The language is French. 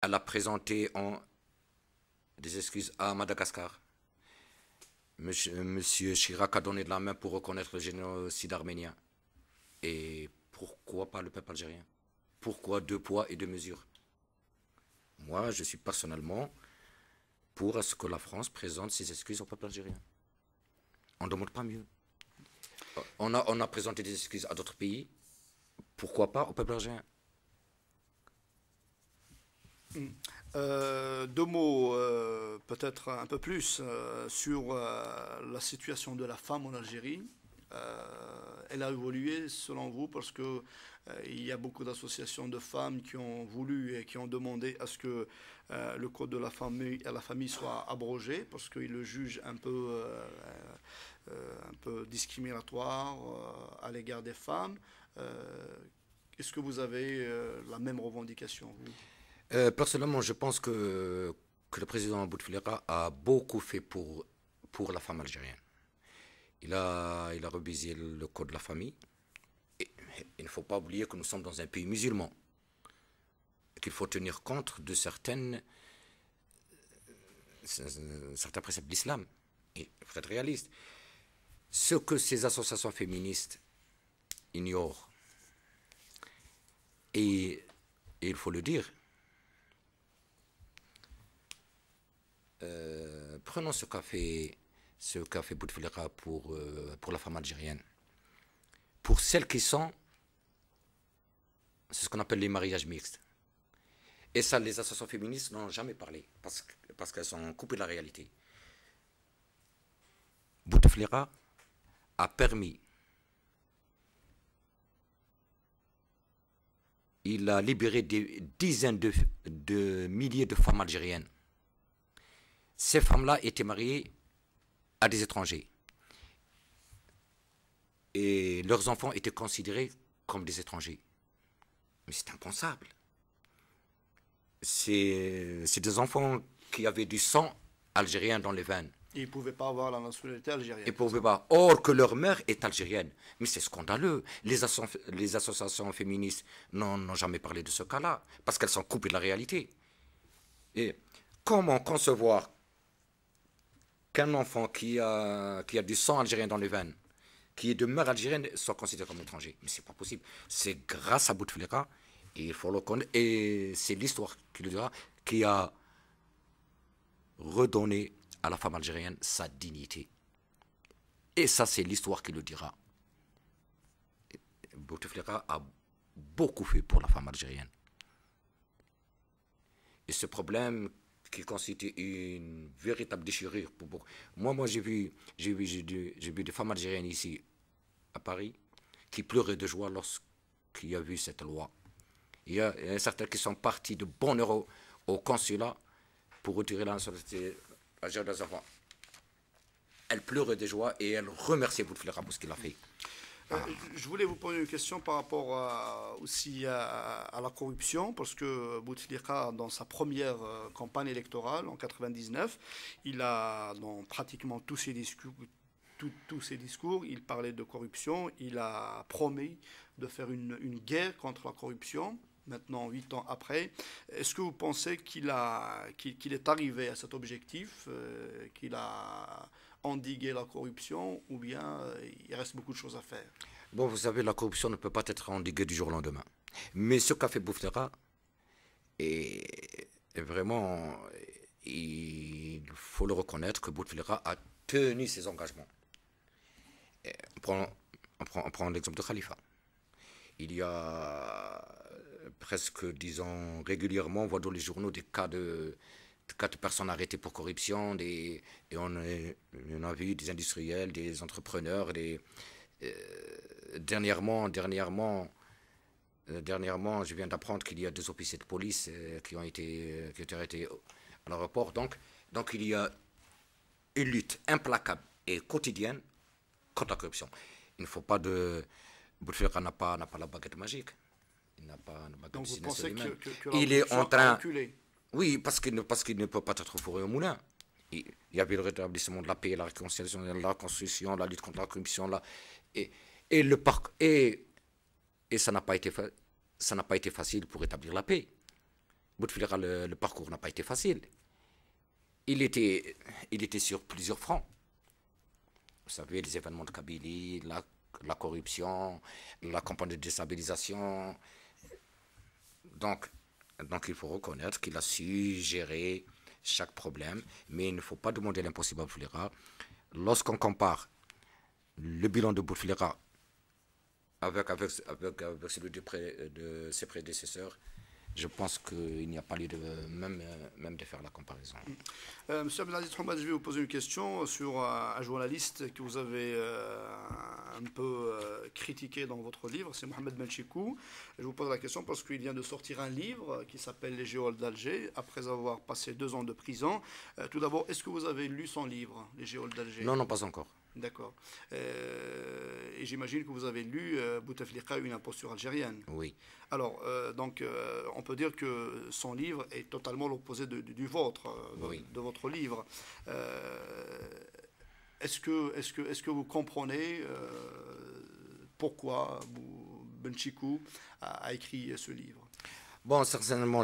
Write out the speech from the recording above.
Elle a présenté des excuses à Madagascar. Monsieur Chirac a donné de la main pour reconnaître le génocide arménien. Et pourquoi pas le peuple algérien? Pourquoi deux poids et deux mesures? Moi, je suis personnellement pour ce que la France présente ses excuses au peuple algérien. On ne demande pas mieux. On a présenté des excuses à d'autres pays. Pourquoi pas au peuple algérien? Deux mots, peut-être un peu plus, sur la situation de la femme en Algérie. Elle a évolué selon vous parce que il y a beaucoup d'associations de femmes qui ont voulu et qui ont demandé à ce que le code de la famille soit abrogé parce qu'ils le jugent un peu discriminatoire à l'égard des femmes. Est-ce que vous avez la même revendication, vous? Personnellement, je pense que le président Bouteflika a beaucoup fait pour la femme algérienne. Il a révisé le code de la famille. Et il ne faut pas oublier que nous sommes dans un pays musulman. Et qu'il faut tenir compte de certains préceptes de l'islam. Il faut être réaliste. Ce que ces associations féministes ignorent, et il faut le dire, prenons ce qu'a fait Bouteflika pour la femme algérienne. Pour celles qui sont, c'est ce qu'on appelle les mariages mixtes. Et ça, les associations féministes n'en ont jamais parlé, parce qu'elles sont coupées de la réalité. Bouteflika a permis, il a libéré des dizaines de milliers de femmes algériennes. Ces femmes-là étaient mariées à des étrangers. Et leurs enfants étaient considérés comme des étrangers. Mais c'est impensable. C'est des enfants qui avaient du sang algérien dans les veines. Ils ne pouvaient pas avoir la nationalité algérienne. Ils ne pouvaient pas. Or que leur mère est algérienne. Mais c'est scandaleux. Les associations féministes n'ont jamais parlé de ce cas-là, parce qu'elles sont coupées de la réalité. Et comment concevoir qu'un enfant qui a du sang algérien dans les veines, qui est de mère algérienne, soit considéré comme étranger? Mais c'est pas possible. C'est grâce à Bouteflika, et il faut le connaître, et c'est l'histoire qui le dira, qui a redonné à la femme algérienne sa dignité. Et ça, c'est l'histoire qui le dira. Bouteflika a beaucoup fait pour la femme algérienne. Et ce problème qui constitue une véritable déchirure pour beaucoup. Moi, j'ai vu des femmes algériennes ici, à Paris, qui pleuraient de joie lorsqu'il y a vu cette loi. Il y a certains qui sont partis de bonne heure au consulat pour retirer la nationalité algérienne des enfants. Elle pleurait de joie et elle remerciait Bouteflika pour ce qu'il a fait. Je voulais vous poser une question par rapport aussi à la corruption, parce que Bouteflika, dans sa première campagne électorale en 1999, il a, dans pratiquement tous ses discours, il parlait de corruption. Il a promis de faire une guerre contre la corruption. Maintenant, 8 ans après, est-ce que vous pensez qu'il est arrivé à cet objectif, qu'il a endigué la corruption, ou bien il reste beaucoup de choses à faire? Bon, vous savez, la corruption ne peut pas être endiguée du jour au lendemain. Mais ce qu'a fait Bouteflika, est vraiment, il faut le reconnaître, que Bouteflika a tenu ses engagements. On prend l'exemple de Khalifa. Il y a presque, disons, régulièrement, on voit dans les journaux des cas de personnes arrêtées pour corruption, et on a vu des industriels, des entrepreneurs, dernièrement, je viens d'apprendre qu'il y a 2 officiers de police qui ont été arrêtés à l'aéroport. Donc il y a une lutte implacable et quotidienne contre la corruption. Il ne faut pas de... Bouteflika n'a pas la baguette magique. Il n'a pas la baguette. Donc vous pensez que il est en train... a reculé? Oui, parce qu'il ne peut pas être fourré au moulin. Il y avait le rétablissement de la paix, la réconciliation, la construction, la lutte contre la corruption, et ça n'a pas été facile pour établir la paix. Bouteflika, le parcours n'a pas été facile. Il était sur plusieurs fronts. Vous savez, les événements de Kabylie, la corruption, la campagne de déstabilisation. Donc il faut reconnaître qu'il a su gérer chaque problème, mais il ne faut pas demander l'impossible à Bouteflika. Lorsqu'on compare le bilan de Bouteflika avec celui de ses prédécesseurs, je pense qu'il n'y a pas lieu de même de faire la comparaison. Monsieur Abdelaziz Hamad, je vais vous poser une question sur un journaliste que vous avez un peu critiqué dans votre livre, c'est Mohamed Benchikou. Je vous pose la question parce qu'il vient de sortir un livre qui s'appelle Les Géoles d'Alger, après avoir passé 2 ans de prison. Tout d'abord, est-ce que vous avez lu son livre, Les Géoles d'Alger? Non, non, pas encore. D'accord. Et j'imagine que vous avez lu Bouteflika, une imposture algérienne. Oui. Alors, on peut dire que son livre est totalement l'opposé du vôtre, Oui. de votre livre. Est-ce que vous comprenez pourquoi Benchikou a écrit ce livre? Bon, certainement,